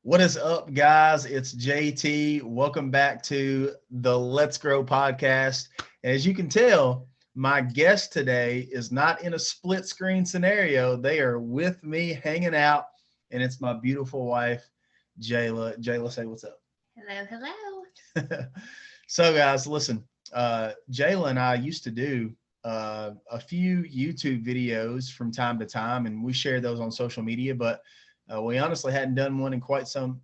What is up, guys? It's JT. Welcome back to the Let's Grow podcast. As you can tell, my guest today is not in a split screen scenario. They are with me hanging out, and it's my beautiful wife, Jaala. Jaala, say what's up. Hello, hello. So, guys, listen, Jaala and I used to do a few YouTube videos from time to time, and we share those on social media, but we honestly hadn't done one in quite some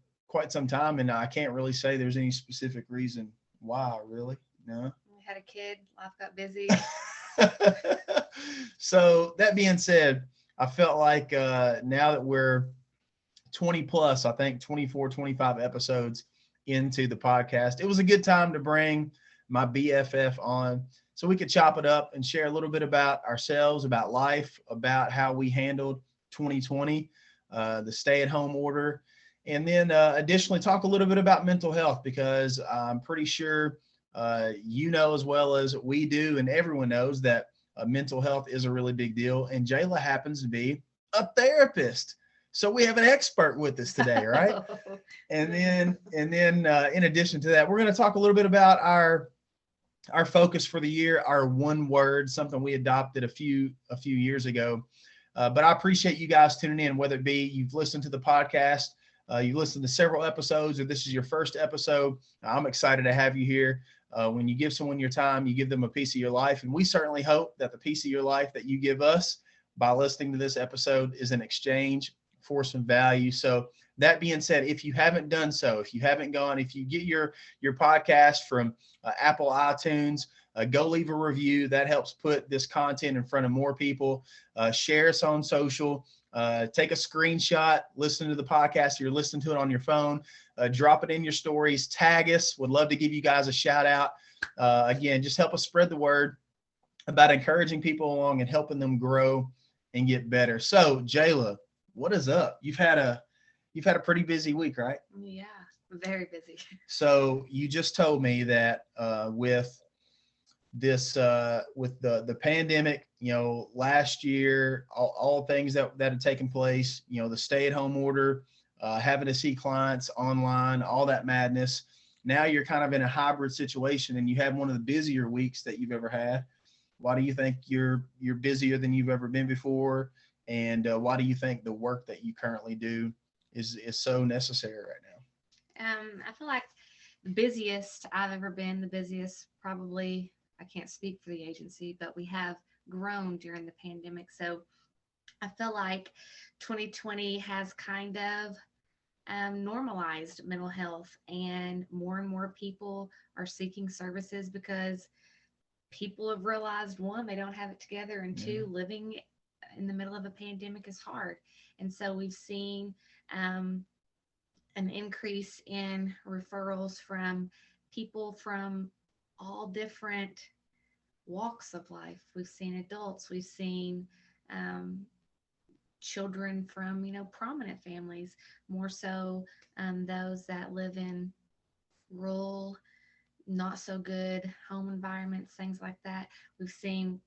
time, and I can't really say there's any specific reason why. Really, no. We had a kid, life got busy. So that being said, I felt like now that we're 20 plus, I think 24, 25 episodes into the podcast, it was a good time to bring my BFF on so we could chop it up and share a little bit about ourselves, about life, about how we handled 2020, the stay-at-home order, and then additionally talk a little bit about mental health because I'm pretty sure you know as well as we do, and everyone knows that mental health is a really big deal. And Jaala happens to be a therapist, so we have an expert with us today, right? And then in addition to that, we're going to talk a little bit about our focus for the year, our one word, something we adopted a few years ago. But I appreciate you guys tuning in, whether it be you've listened to the podcast, you've listened to several episodes, or this is your first episode. I'm excited to have you here. When you give someone your time, you give them a piece of your life. And we certainly hope that the piece of your life that you give us by listening to this episode is an exchange for some value. So that being said, if you haven't done so, if you haven't gone, if you get your podcast from Apple iTunes, go leave a review. That helps put this content in front of more people. Share us on social. Take a screenshot. Listen to the podcast. You're listening to it on your phone. Drop it in your stories. Tag us. Would love to give you guys a shout out. Again, just help us spread the word about encouraging people along and helping them grow and get better. So, Jaala, what is up? You've had a pretty busy week, right? Yeah, very busy. So you just told me that with this with the pandemic, last year, all things that had taken place, the stay-at-home order, having to see clients online, all that madness. Now you're kind of in a hybrid situation, and you have one of the busier weeks that you've ever had. Why do you think you're busier than you've ever been before? And why do you think the work that you currently do is so necessary right now? I feel like the busiest I've ever been, the busiest probably, I can't speak for the agency, but we have grown during the pandemic. So I feel like 2020 has kind of normalized mental health, and more people are seeking services because people have realized, one, they don't have it together, and Yeah. two, living in the middle of a pandemic is hard. And so we've seen um, an increase in referrals from people from all different walks of life. We've seen adults, we've seen um, children from, prominent families, more so those that live in rural, not so good home environments, things like that. We've seen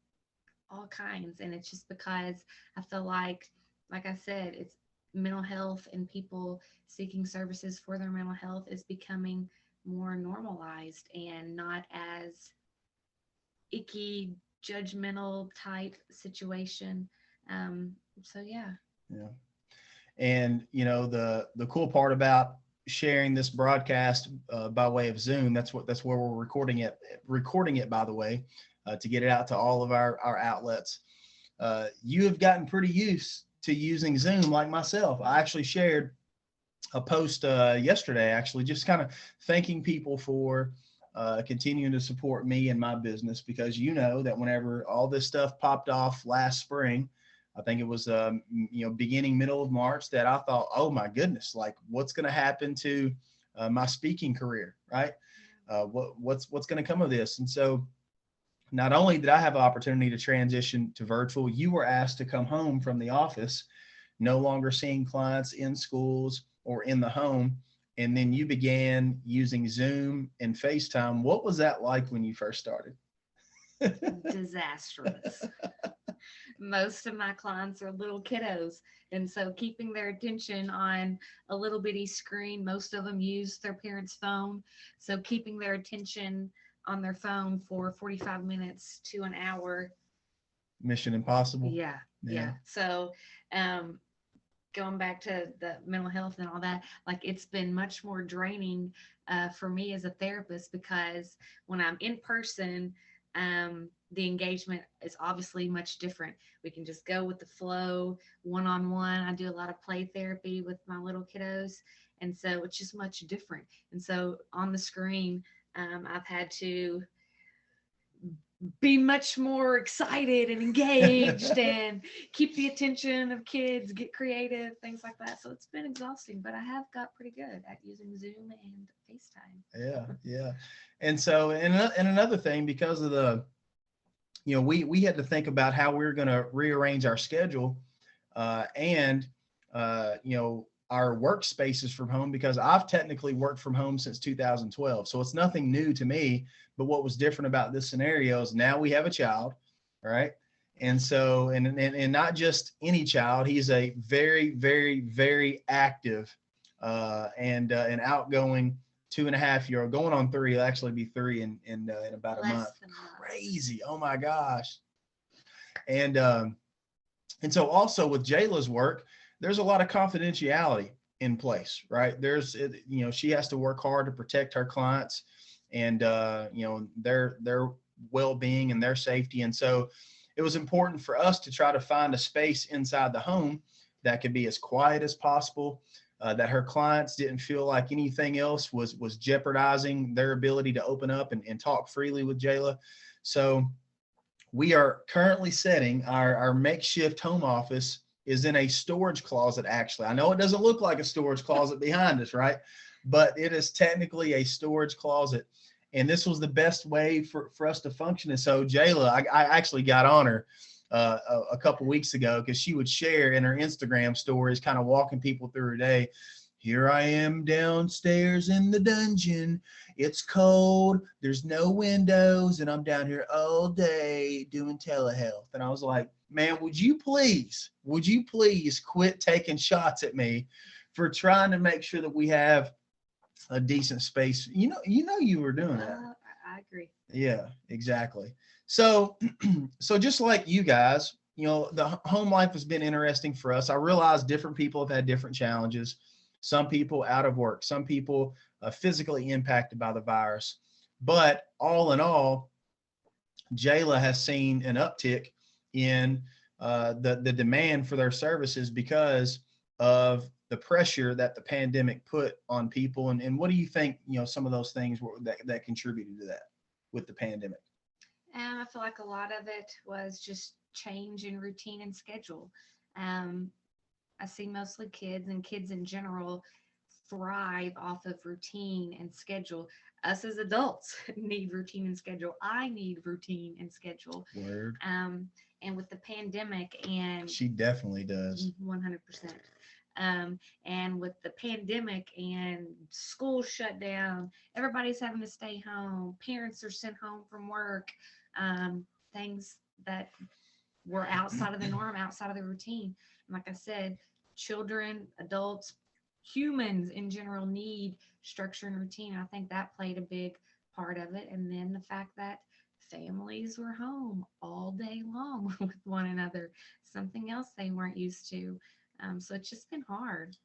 all kinds, and it's just because I feel like I said, it's mental health, and people seeking services for their mental health is becoming more normalized and not as icky, judgmental type situation. So yeah. Yeah. And the cool part about sharing this broadcast by way of Zoom, that's where we're recording it by the way, to get it out to all of our outlets. You have gotten pretty used to using Zoom like myself. I actually shared a post yesterday, actually, just kind of thanking people for continuing to support me and my business, because that whenever all this stuff popped off last spring, I think it was beginning middle of March, that I thought, oh my goodness, like what's going to happen to my speaking career, right? What's going to come of this? And so not only did I have an opportunity to transition to virtual, you were asked to come home from the office, no longer seeing clients in schools or in the home. And then you began using Zoom and FaceTime. What was that like when you first started? Disastrous. Most of my clients are little kiddos. And so keeping their attention on a little bitty screen, most of them use their parents' phone. So keeping their attention on their phone for 45 minutes to an hour. Mission Impossible. Yeah. Yeah. Yeah. So, um, going back to the mental health and all that, like it's been much more draining for me as a therapist because when I'm in person, the engagement is obviously much different. We can just go with the flow, one on one. I do a lot of play therapy with my little kiddos, and so it's just much different. And so on the screen, I've had to be much more excited and engaged and keep the attention of kids, get creative, things like that. So it's been exhausting, but I have got pretty good at using Zoom and FaceTime. Yeah, yeah. And so, and another thing, because of the, we had to think about how we were going to rearrange our schedule, and our workspaces from home, because I've technically worked from home since 2012, so it's nothing new to me. But what was different about this scenario is now we have a child, right? And so, and not just any child, he's a very, very, very active and outgoing 2.5 year old, going on three. He'll actually be three in about a Less month. than that. Crazy! Oh my gosh! And so also with Jaala's work, there's a lot of confidentiality in place, right? She has to work hard to protect her clients and their well-being and their safety. And so it was important for us to try to find a space inside the home that could be as quiet as possible, that her clients didn't feel like anything else was jeopardizing their ability to open up and talk freely with Jaala. So we are currently setting our makeshift home office is in a storage closet. Actually, I know it doesn't look like a storage closet behind us, right? But it is technically a storage closet. And this was the best way for us to function. And so Jaala, I actually got on her a couple weeks ago because she would share in her Instagram stories, kind of walking people through her day. Here I am downstairs in the dungeon. It's cold. There's no windows, and I'm down here all day doing telehealth. And I was like, man, would you please quit taking shots at me for trying to make sure that we have a decent space? You were doing that. I agree. Yeah, exactly. So, so just like you guys, the home life has been interesting for us. I realize different people have had different challenges. Some people out of work, some people physically impacted by the virus. But all in all, Jaala has seen an uptick in the demand for their services because of the pressure that the pandemic put on people. And what do you think, some of those things that contributed to that with the pandemic? And I feel like a lot of it was just change in routine and schedule. Um, I see mostly kids and kids in general thrive off of routine and schedule. Us as adults need routine and schedule. I need routine and schedule. Word. And with the pandemic and She definitely does. 100%. And with the pandemic and school shut down, everybody's having to stay home. Parents are sent home from work. Things that were outside of the norm, outside of the routine. And like I said, children, adults, humans in general need structure and routine. I think that played a big part of it. And then the fact that families were home all day long with one another, something else they weren't used to. So it's just been hard.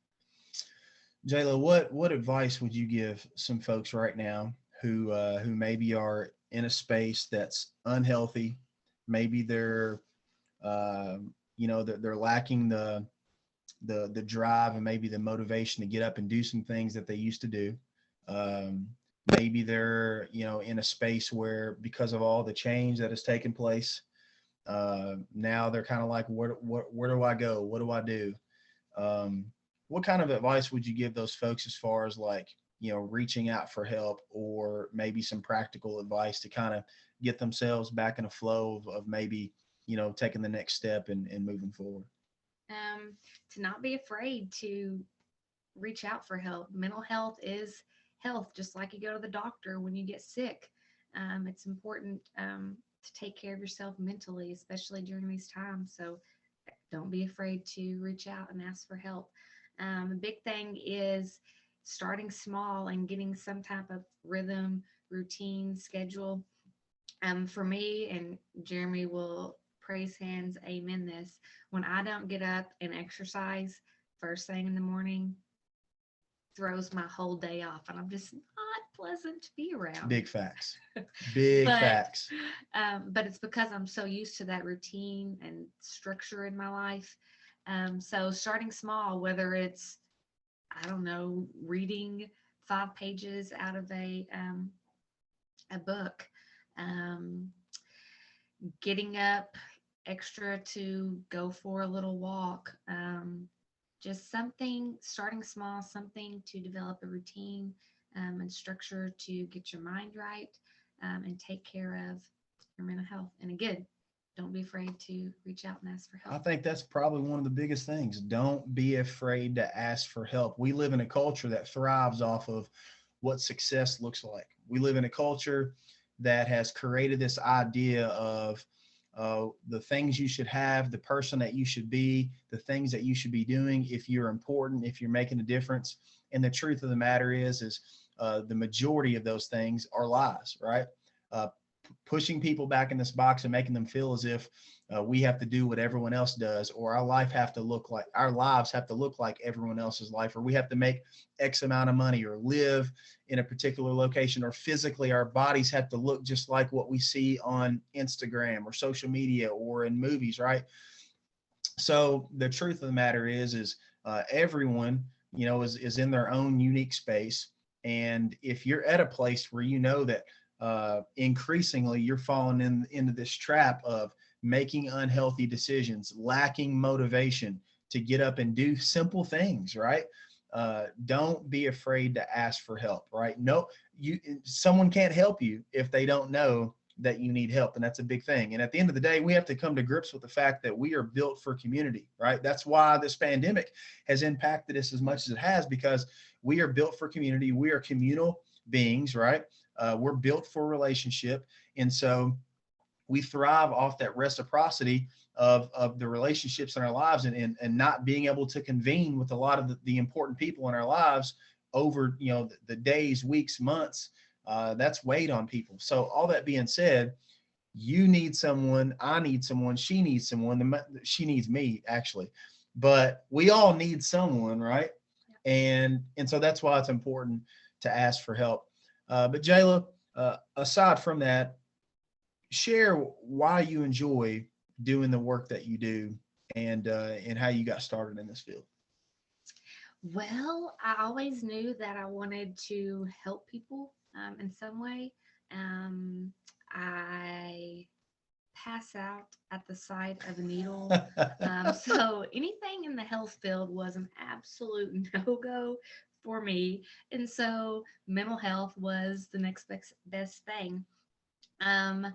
Jaala, what advice would you give some folks right now who maybe are in a space that's unhealthy? Maybe they're lacking the drive and maybe the motivation to get up and do some things that they used to do. Um, Maybe they're in a space where, because of all the change that has taken place, now they're kind of like, where do I go? What do I do? Um, what kind of advice would you give those folks as far as like, reaching out for help, or maybe some practical advice to kind of get themselves back in a flow of maybe, taking the next step and moving forward? To not be afraid to reach out for help. Mental health is health, just like you go to the doctor when you get sick. It's important to take care of yourself mentally, especially during these times. So don't be afraid to reach out and ask for help. A big thing is starting small and getting some type of rhythm, routine, schedule. For me, and Jeremy will praise hands, amen this. When I don't get up and exercise first thing in the morning, throws my whole day off, and I'm just not pleasant to be around. Big facts. Big but facts. but it's because I'm so used to that routine and structure in my life. So starting small, whether it's, I don't know, reading 5 pages out of a book, um, getting up extra to go for a little walk, just something, starting small, something to develop a routine and structure to get your mind right, and take care of your mental health. And again, don't be afraid to reach out and ask for I help. think that's probably one of the biggest things. Don't be afraid to ask for help. We live in a culture that thrives off of what success looks like. We live in a culture that has created this idea of the things you should have, the person that you should be, the things that you should be doing if you're important, if you're making a difference. And the truth of the matter is the majority of those things are lies, right? Uh, Pushing people back in this box and making them feel as if we have to do what everyone else does, or our lives have to look like everyone else's life, or we have to make X amount of money, or live in a particular location, or physically our bodies have to look just like what we see on Instagram or social media or in movies, right? So the truth of the matter is everyone, is in their own unique space. And if you're at a place where you know that increasingly you're falling into this trap of making unhealthy decisions, lacking motivation to get up and do simple things, right? Don't be afraid to ask for help, right? No, someone can't help you if they don't know that you need help, and that's a big thing. And at the end of the day, we have to come to grips with the fact that we are built for community, right? That's why this pandemic has impacted us as much as it has, because we are built for community. We are communal beings, right? We're built for relationship, and so we thrive off that reciprocity of the relationships in our lives, and not being able to convene with a lot of the important people in our lives over the days, weeks, months. That's weighed on people. So all that being said, you need someone, I need someone, she needs someone, she needs me actually, but we all need someone, right? And so that's why it's important to ask for help. But Jayla, aside from that, share why you enjoy doing the work that you do, and how you got started in this field. Well, I always knew that I wanted to help people in some way. I pass out at the sight of a needle. So anything in the health field was an absolute no go for me. And so mental health was the next best thing. Um,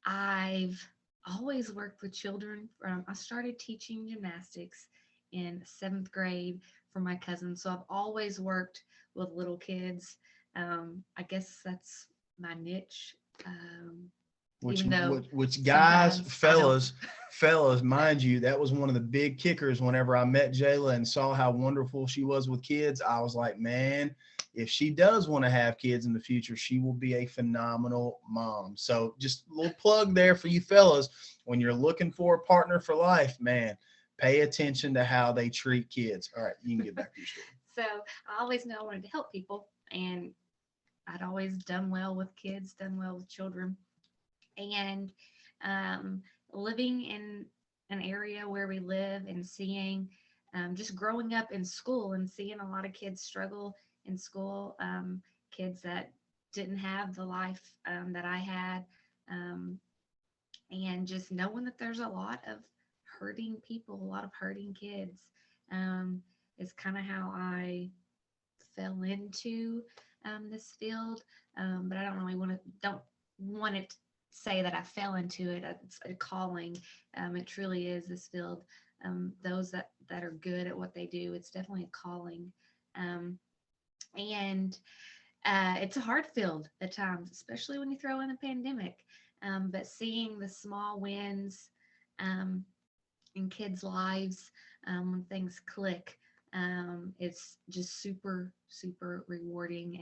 I've always worked with children. I started teaching gymnastics in 7th grade for my cousins. So I've always worked with little kids. I guess that's my niche. which Even though which guys, sometimes I don't. fellas, mind you, that was one of the big kickers. Whenever I met Jayla and saw how wonderful she was with kids, I was like, man, if she does want to have kids in the future, she will be a phenomenal mom. So just a little plug there for you fellas. When you're looking for a partner for life, man, pay attention to how they treat kids. All right, you can get back to your story. So I always knew I wanted to help people, and I'd always done well with kids, done well with children. And um, living in an area where we live and seeing, just growing up in school and seeing a lot of kids struggle in school, kids that didn't have the life that I had, um, and just knowing that there's a lot of hurting people, a lot of hurting kids, um, is kind of how I fell into this field. But I don't really don't want to say that I fell into it. It's a calling. It truly is this field. Those that are good at what they do, it's definitely a calling. Um, and it's a hard field at times, especially when you throw in a pandemic. But seeing the small wins um, in kids' lives when things click, it's just super, super rewarding,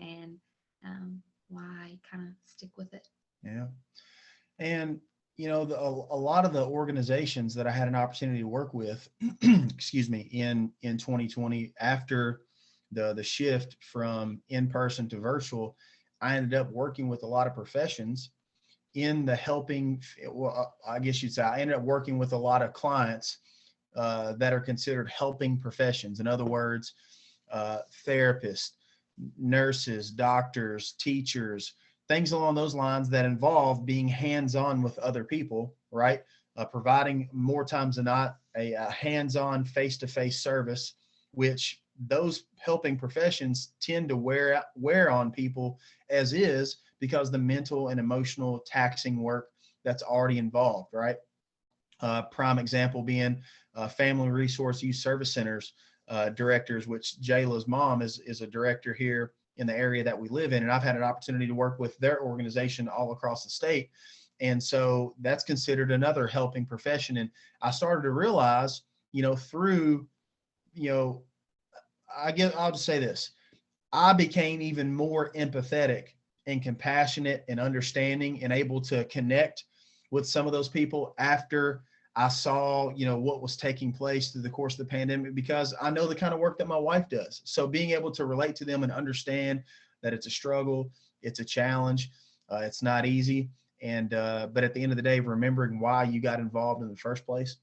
and why I kind of stick with it. Yeah. And, a lot of the organizations that I had an opportunity to work with, excuse me, in 2020, after the shift from in person to virtual, I ended up working with a lot of professions in the helping. Well, I guess you'd say I ended up working with a lot of clients that are considered helping professions. In other words, therapists, nurses, doctors, teachers, things along those lines that involve being hands-on with other people, right? Providing more times than not a hands-on face-to-face service, which those helping professions tend to wear on people as is, because the mental and emotional taxing work that's already involved, right? Prime example being family resource youth service centers directors, which Jaala's mom is a director here in the area that we live in. And I've had an opportunity to work with their organization all across the state. And so that's considered another helping profession. And I started to realize, through, you know, I'll just say this. I became even more empathetic and compassionate and understanding and able to connect with some of those people after I saw, what was taking place through the course of the pandemic, because I know the kind of work that my wife does. So being able to relate to them and understand that it's a struggle, it's a challenge, it's not easy. And, but at the end of the day, remembering why you got involved in the first place,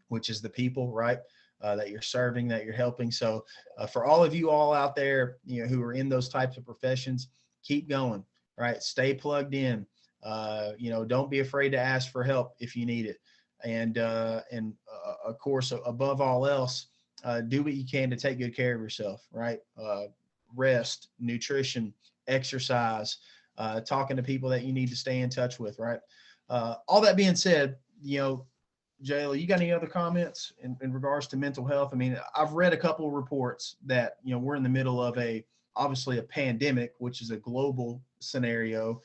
which is the people, right? That you're serving, that you're helping. So for all of you all out there, who are in those types of professions, keep going, right? Stay plugged in. Don't be afraid to ask for help if you need it. And of course, above all else, do what you can to take good care of yourself, right? Rest, nutrition, exercise, talking to people that you need to stay in touch with, right? All that being said, Jaala, you got any other comments in regards to mental health? I mean, I've read a couple of reports that, we're in the middle of obviously a pandemic, which is a global scenario,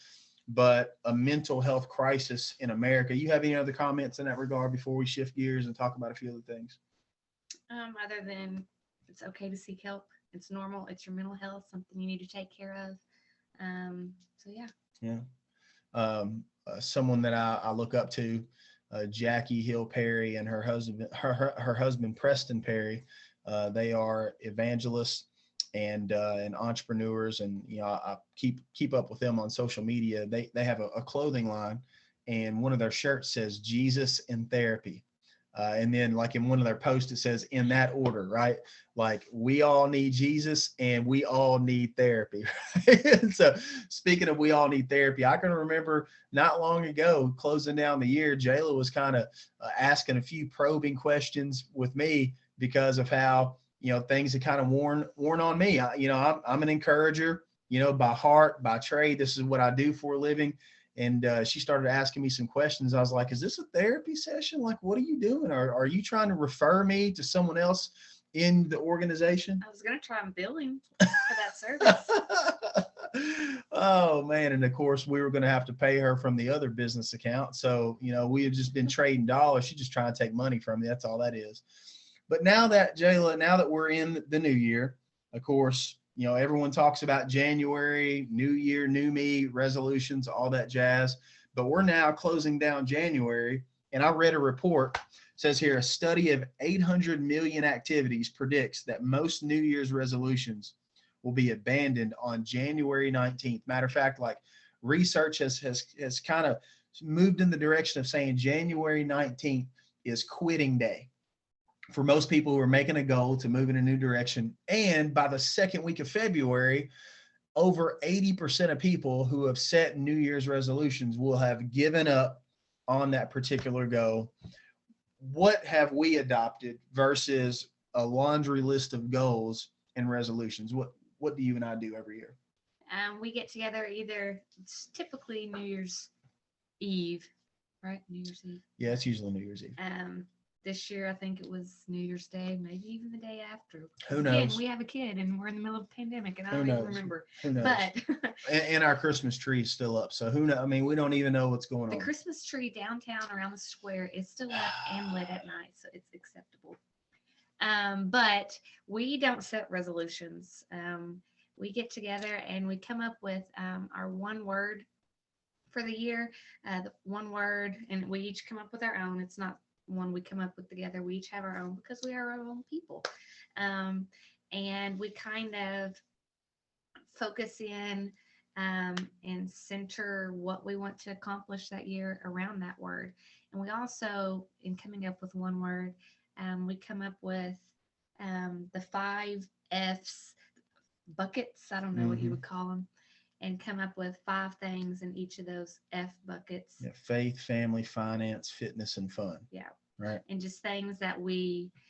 but a mental health crisis in America. You have any other comments in that regard before we shift gears and talk about a few other things? Other than it's okay to seek help. It's normal. It's your mental health, something you need to take care of. So yeah. Yeah. Someone that I look up to, Jackie Hill Perry, and her husband Preston Perry. They are evangelists and entrepreneurs, and I keep up with them on social media. They have a clothing line, and one of their shirts says Jesus in therapy. And then like in one of their posts, it says in that order, right? Like we all need Jesus and we all need therapy. Right? So speaking of we all need therapy, I can remember not long ago, closing down the year, Jaala was kind of asking a few probing questions with me because of how, things had kind of worn on me. I'm an encourager, by heart, by trade. This is what I do for a living. And she started asking me some questions. I was like, is this a therapy session? Like, what are you doing? Are you trying to refer me to someone else in the organization? I was going to try and bill him for that service. Oh, man. And of course, we were going to have to pay her from the other business account. So, we had just been trading dollars. She's just trying to take money from me. That's all that is. But now that, Jaala, now that we're in the new year, of course, everyone talks about January, new year, new me, resolutions, all that jazz. But we're now closing down January. And I read a report, it says here, a study of 800 million activities predicts that most New Year's resolutions will be abandoned on January 19th. Matter of fact, like research has kind of moved in the direction of saying January 19th is quitting day for most people who are making a goal to move in a new direction. And by the second week of February, over 80% of people who have set New Year's resolutions will have given up on that particular goal. What have we adopted versus a laundry list of goals and resolutions? What do you and I do every year? We get together it's typically New Year's Eve, right? New Year's Eve. Yeah, it's usually New Year's Eve. this year, I think it was New Year's Day, maybe even the day after. Who Because again, knows? we have a kid and we're in the middle of a pandemic, and I Who don't even knows? remember. Who knows? But And our Christmas tree is still up. So who knows? I mean, we don't even know what's going the on. Christmas tree downtown around the square is still up and lit at night, so it's acceptable. But we don't set resolutions. We get together and we come up with our one word for the year, the one word, and we each come up with our own. It's not one we come up with together. We each have our own because we are our own people. Um, and we kind of focus in and center what we want to accomplish that year around that word. And we also, in coming up with one word, we come up with the five F's buckets. I don't know what you Hmm. would call them, and come up with five things in each of those F buckets. Yeah, faith, family, finance, fitness, and fun. Yeah. Right. And just things that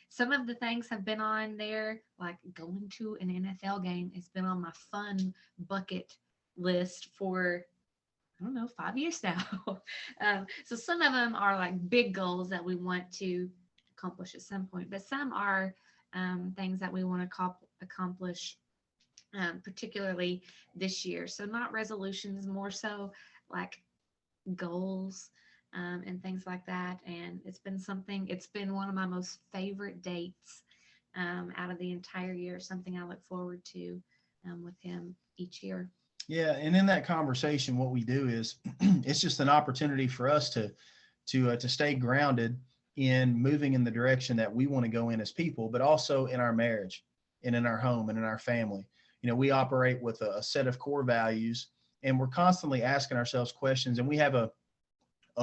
some of the things have been on there, like going to an NFL game. It's been on my fun bucket list for, I don't know, 5 years now. So some of them are like big goals that we want to accomplish at some point, but some are things that we want to accomplish, particularly this year. So not resolutions, more so like goals, and things like that. And it's been one of my most favorite dates out of the entire year, something I look forward to with him each year. Yeah, and in that conversation, what we do is it's just an opportunity for us to stay grounded in moving in the direction that we want to go in as people, but also in our marriage and in our home and in our family. We operate with a set of core values, and we're constantly asking ourselves questions. And we have a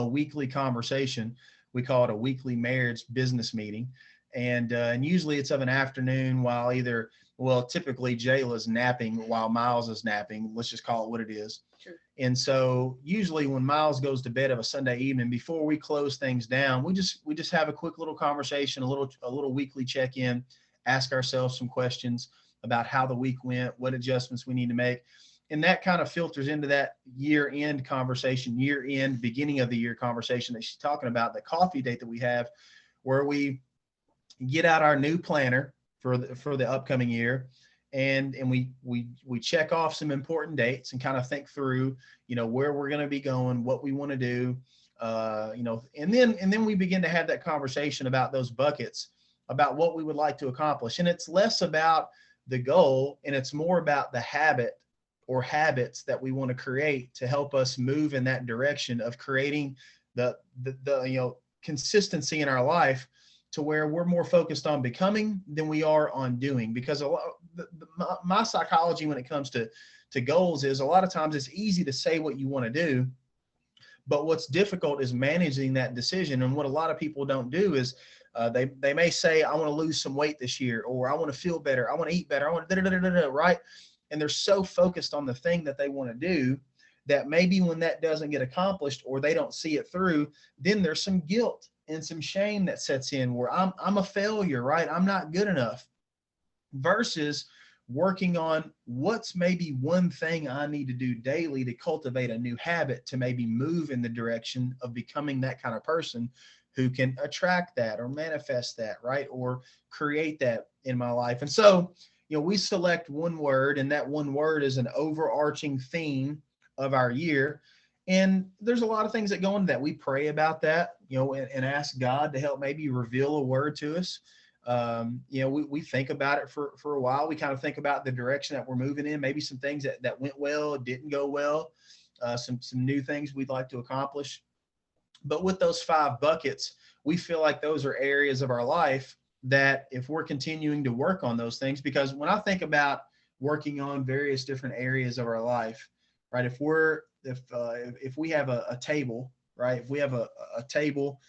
weekly conversation. We call it a weekly marriage business meeting. And usually it's of an afternoon while typically Jayla's napping while Miles is napping. Let's just call it what it is. True. And so usually when Miles goes to bed of a Sunday evening, before we close things down, we just have a quick little conversation, a little weekly check-in, ask ourselves some questions about how the week went, what adjustments we need to make. And that kind of filters into that year-end conversation, year-end, beginning of the year conversation that she's talking about, the coffee date that we have, where we get out our new planner for the upcoming year, and we check off some important dates and kind of think through, where we're going to be going, what we want to do, and then we begin to have that conversation about those buckets, about what we would like to accomplish. And it's less about the goal, and it's more about the habit or habits that we want to create to help us move in that direction of creating the consistency in our life, to where we're more focused on becoming than we are on doing. Because my psychology when it comes to goals is, a lot of times it's easy to say what you want to do, but what's difficult is managing that decision. And what a lot of people don't do is they may say, I want to lose some weight this year, or I want to feel better, I want to eat better, I want to right? And they're so focused on the thing that they want to do that maybe when that doesn't get accomplished, or they don't see it through, then there's some guilt and some shame that sets in, where I'm a failure, right? I'm not good enough, versus working on what's maybe one thing I need to do daily to cultivate a new habit, to maybe move in the direction of becoming that kind of person who can attract that or manifest that, right? Or create that in my life. And so, we select one word, and that one word is an overarching theme of our year. And there's a lot of things that go into that. We pray about that, and ask God to help maybe reveal a word to us. We think about it for a while. We kind of think about the direction that we're moving in, maybe some things that went well, didn't go well, some new things we'd like to accomplish. But with those five buckets, we feel like those are areas of our life that, if we're continuing to work on those things, because when I think about working on various different areas of our life, right? If we have a table, right? If we have a table,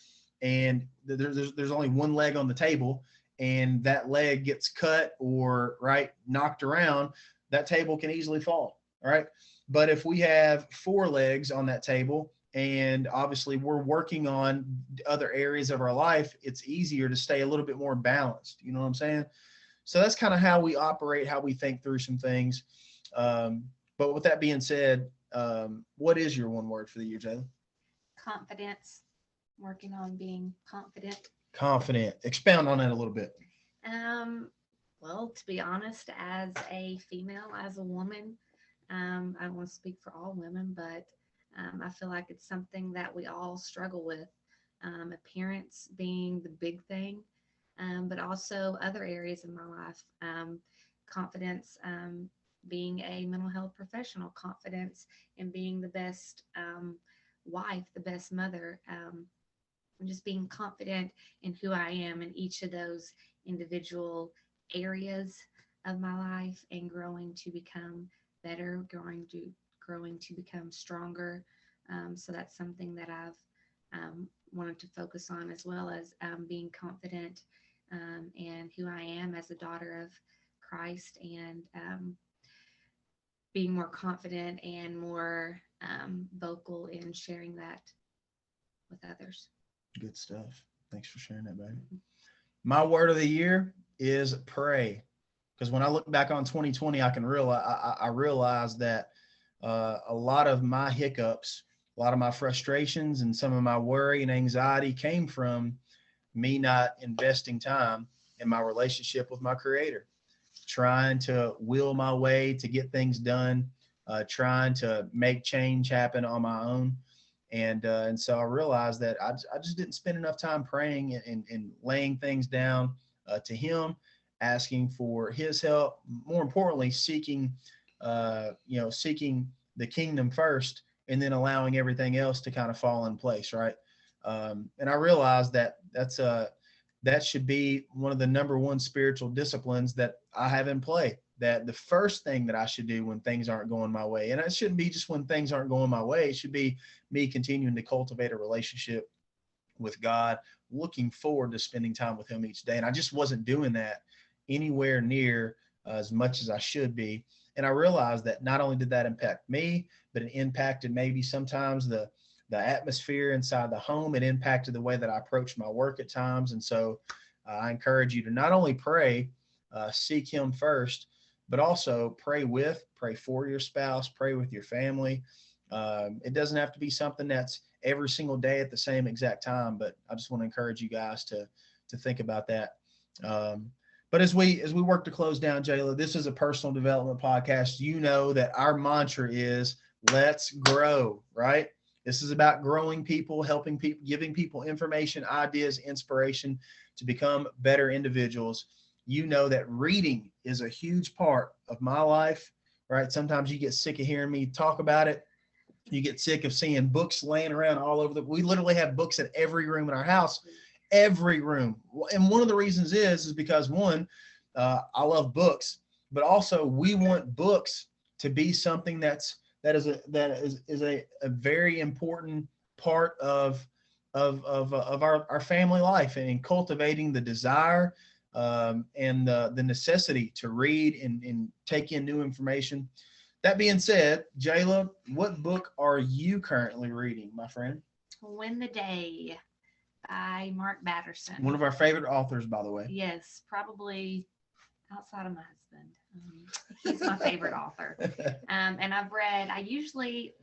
and there's only one leg on the table, and that leg gets cut or knocked around, that table can easily fall, right? But if we have four legs on that table, and obviously we're working on other areas of our life, it's easier to stay a little bit more balanced. You know what I'm saying? So that's kind of how we operate, how we think through some things. But with that being said, what is your one word for the year, Jayla? Confidence. Working on being confident. Confident. Expound on that a little bit. Well, to be honest, as a female, as a woman, I don't want to speak for all women, but I feel like it's something that we all struggle with. Appearance being the big thing, but also other areas of my life. Confidence, being a mental health professional, confidence in being the best wife, the best mother, and just being confident in who I am in each of those individual areas of my life and growing to become better, growing to become stronger. So that's something that I've wanted to focus on, as well as being confident in who I am as a daughter of Christ, and being more confident and more vocal in sharing that with others. Good stuff. Thanks for sharing that, baby. My word of the year is pray. Because when I look back on 2020, I can realize I realized that a lot of my hiccups, a lot of my frustrations, and some of my worry and anxiety came from me not investing time in my relationship with my Creator, trying to will my way to get things done, trying to make change happen on my own. And so I realized that I just didn't spend enough time praying and laying things down to Him, asking for His help. More importantly, seeking the kingdom first, and then allowing everything else to kind of fall in place, right? And I realized that that should be one of the number one spiritual disciplines that I have in play. That the first thing that I should do when things aren't going my way, and it shouldn't be just when things aren't going my way, it should be me continuing to cultivate a relationship with God, looking forward to spending time with Him each day. And I just wasn't doing that anywhere near as much as I should be. And I realized that not only did that impact me, but it impacted maybe sometimes the atmosphere inside the home. It impacted the way that I approach my work at times. And so I encourage you to not only pray, seek Him first, but also pray for your spouse, pray with your family. It doesn't have to be something that's every single day at the same exact time, but I just want to encourage you guys to think about that. But as we work to close down, Jaala, this is a personal development podcast. You know that our mantra is let's grow, right? This is about growing people, helping people, giving people information, ideas, inspiration to become better individuals. You know that reading is a huge part of my life, right? Sometimes you get sick of hearing me talk about it. You get sick of seeing books laying around all over we literally have books in every room in our house, every room. And one of the reasons is because one, I love books, but also we want books to be something that is a very important part of our family life, and cultivating the desire and the necessity to read and take in new information. That being said, Jaala, what book are you currently reading, my friend? Win the Day by Mark Batterson. One of our favorite authors, by the way. Yes, probably outside of my husband. He's my favorite author. And I usually,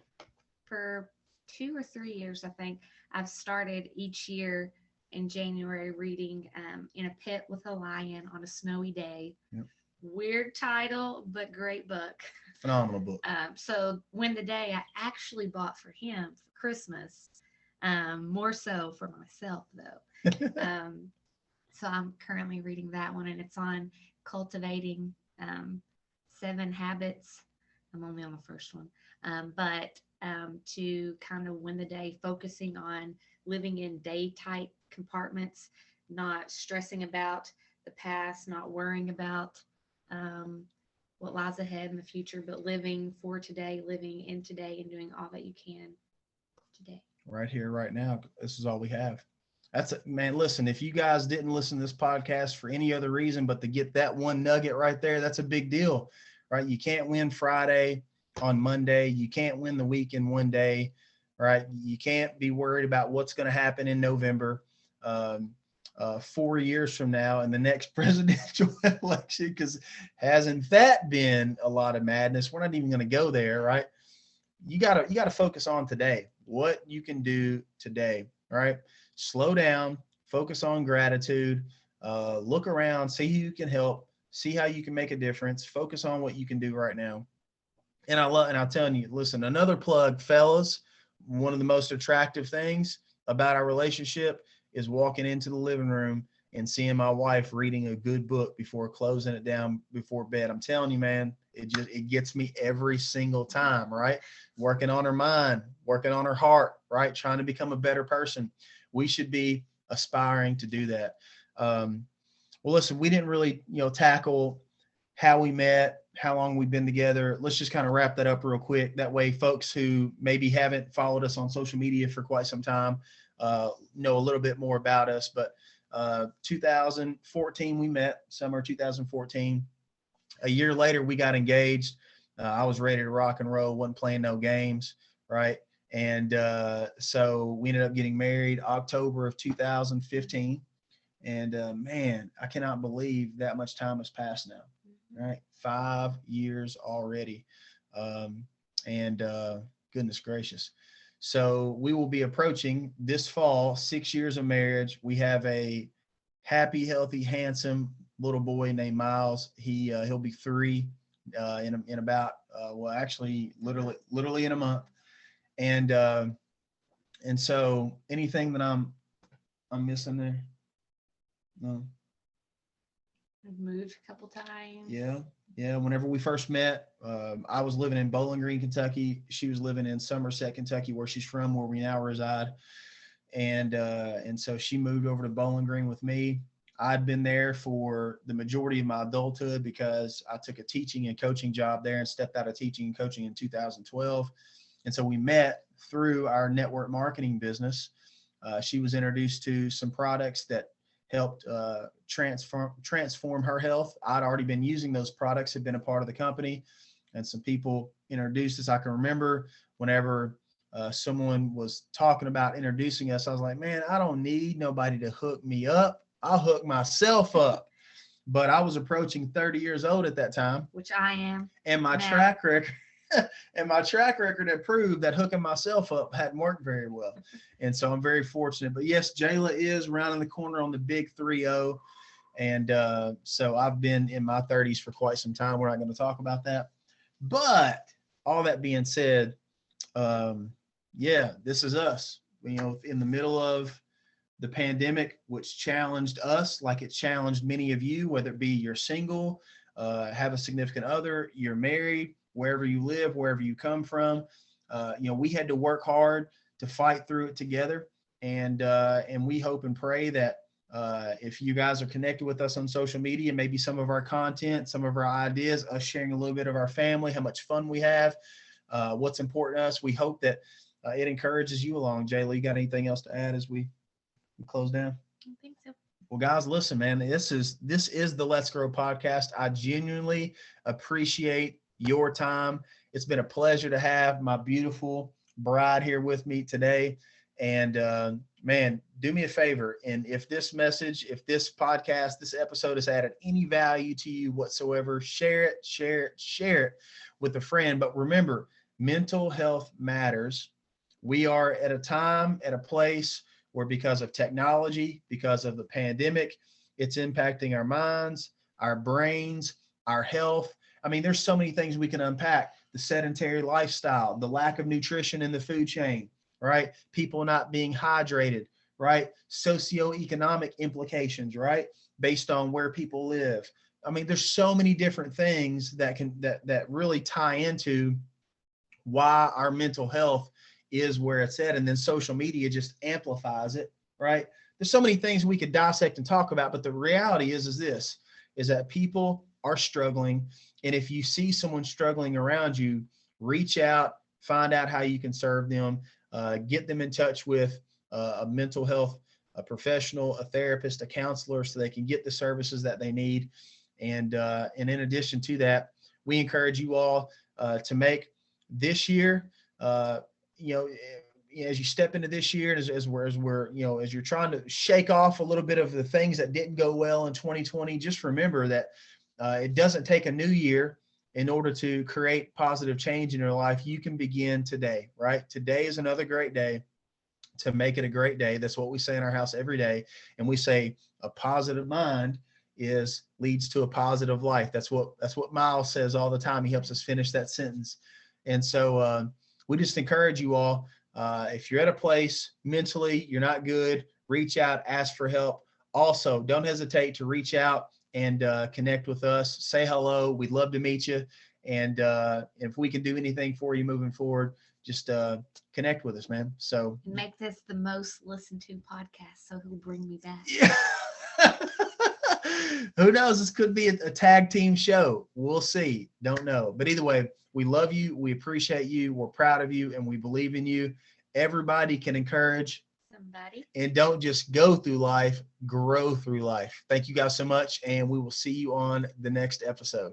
for 2 or 3 years, I think, I've started each year in January reading In a Pit with a Lion on a Snowy Day. Yep. Weird title, but great book. Phenomenal book. So Win the Day, I actually bought for him for Christmas, more so for myself, though. So I'm currently reading that one, and it's on cultivating 7 habits. I'm only on the first one, but to kind of win the day, focusing on living in day-type compartments, not stressing about the past, not worrying about what lies ahead in the future, but living for today, living in today, and doing all that you can today. Right here, right now. This is all we have. Man, listen, if you guys didn't listen to this podcast for any other reason but to get that one nugget right there, that's a big deal, right? You can't win Friday on Monday. You can't win the week in one day, right? You can't be worried about what's going to happen in November, 4 years from now in the next presidential election, because hasn't that been a lot of madness? We're not even going to go there, right? You gotta focus on today, what you can do today, right? Slow down, focus on gratitude, look around, see who you can help, see how you can make a difference, focus on what you can do right now. And I'm telling you, listen, another plug, fellas, one of the most attractive things about our relationship is walking into the living room and seeing my wife reading a good book before closing it down before bed. I'm telling you, man, it gets me every single time, right? Working on her mind, working on her heart, right? Trying to become a better person. We should be aspiring to do that. Well, listen, we didn't really, tackle how we met, how long we've been together. Let's just kind of wrap that up real quick. That way, folks who maybe haven't followed us on social media for quite some time know a little bit more about us. But 2014, we met, summer 2014. A year later, we got engaged. I was ready to rock and roll, wasn't playing no games, right? And so we ended up getting married October of 2015. And man, I cannot believe that much time has passed now, right? 5 years already. And goodness gracious. So we will be approaching this fall 6 years of marriage. We have a happy, healthy, handsome little boy named Miles. He'll be 3 in about actually literally in a month. And so anything that I'm missing there? No. I've moved a couple times. Yeah. Whenever we first met, I was living in Bowling Green, Kentucky. She was living in Somerset, Kentucky, where she's from, where we now reside. And so she moved over to Bowling Green with me. I'd been there for the majority of my adulthood because I took a teaching and coaching job there and stepped out of teaching and coaching in 2012. And so we met through our network marketing business. She was introduced to some products that helped transform her health. I'd already been using those products, had been a part of the company, and some people introduced us. I can remember whenever someone was talking about introducing us, I was like, man, I don't need nobody to hook me up. I'll hook myself up. But I was approaching 30 years old at that time, which I am. And my track record had proved that hooking myself up hadn't worked very well. And so I'm very fortunate. But yes, Jaala is rounding the corner on the big 3-0. And so I've been in my 30s for quite some time. We're not going to talk about that. But all that being said, this is us. In the middle of the pandemic, which challenged us like it challenged many of you, whether it be you're single, have a significant other, you're married, wherever you live, wherever you come from. We had to work hard to fight through it together. And we hope and pray that if you guys are connected with us on social media, maybe some of our content, some of our ideas, us sharing a little bit of our family, how much fun we have, what's important to us, we hope that it encourages you along. Jaala, you got anything else to add as we close down? I don't think so. Well, guys, listen, man, this is the Let's Grow podcast. I genuinely appreciate your time. It's been a pleasure to have my beautiful bride here with me today. And man, do me a favor. And if this message, if this podcast, this episode has added any value to you whatsoever, share it with a friend. But remember, mental health matters. We are at a time, at a place where because of technology, because of the pandemic, it's impacting our minds, our brains, our health. I mean, there's so many things we can unpack. The sedentary lifestyle, the lack of nutrition in the food chain, right? People not being hydrated, right? Socioeconomic implications, right? Based on where people live. I mean, there's so many different things that really tie into why our mental health is where it's at. And then social media just amplifies it, right? There's so many things we could dissect and talk about, but the reality is that people are struggling. And if you see someone struggling around you, reach out, find out how you can serve them, get them in touch with a mental health, a professional, a therapist, a counselor, so they can get the services that they need. And in addition to that, we encourage you all to make this year, as you step into this year, as you're trying to shake off a little bit of the things that didn't go well in 2020, just remember that it doesn't take a new year in order to create positive change in your life. You can begin today, right? Today is another great day. to make it a great day. That's what we say in our house every day. And we say a positive mind is leads to a positive life. That's what Miles says all the time. He helps us finish that sentence. And so we just encourage you all, if you're at a place mentally you're not good, reach out, ask for help. Also, don't hesitate to reach out and connect with us. Say hello. We'd love to meet you. And if we can do anything for you moving forward, just connect with us, man. So And make this the most listened to podcast, so he'll bring me back. yeah. Who knows? This could be a tag team show. We'll see. Don't know. But either way, we love you. We appreciate you. We're proud of you, and we believe in you. Everybody can encourage Somebody. and don't just go through life, grow through life. Thank you guys so much, and we will see you on the next episode.